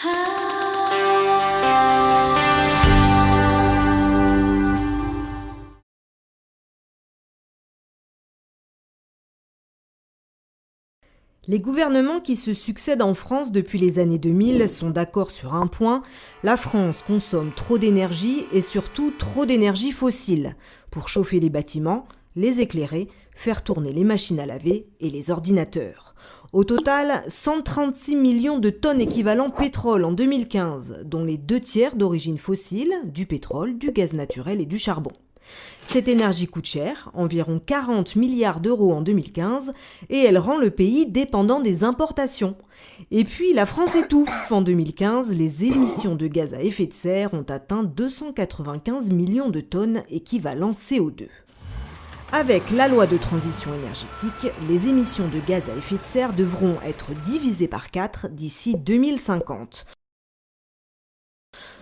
Les gouvernements qui se succèdent en France depuis les années 2000 sont d'accord sur un point, la France consomme trop d'énergie et surtout trop d'énergie fossile pour chauffer les bâtiments, les éclairer, faire tourner les machines à laver et les ordinateurs. Au total, 136 millions de tonnes équivalent pétrole en 2015, dont les 2/3 d'origine fossile, du pétrole, du gaz naturel et du charbon. Cette énergie coûte cher, environ 40 milliards d'euros en 2015, et elle rend le pays dépendant des importations. Et puis la France étouffe. En 2015, les émissions de gaz à effet de serre ont atteint 295 millions de tonnes équivalent CO2. Avec la loi de transition énergétique, les émissions de gaz à effet de serre devront être divisées par 4 d'ici 2050.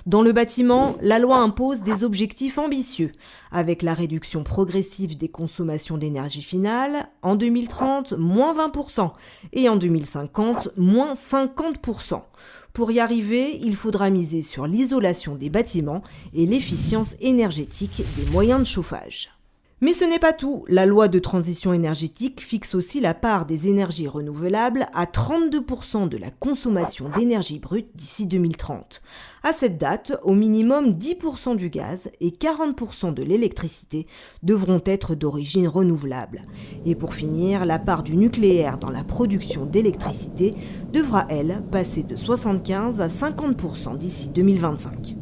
Dans le bâtiment, la loi impose des objectifs ambitieux, avec la réduction progressive des consommations d'énergie finale, en 2030, moins 20%, et en 2050, moins 50%. Pour y arriver, il faudra miser sur l'isolation des bâtiments et l'efficience énergétique des moyens de chauffage. Mais ce n'est pas tout. La loi de transition énergétique fixe aussi la part des énergies renouvelables à 32% de la consommation d'énergie brute d'ici 2030. À cette date, au minimum 10% du gaz et 40% de l'électricité devront être d'origine renouvelable. Et pour finir, la part du nucléaire dans la production d'électricité devra, elle, passer de 75 à 50% d'ici 2025.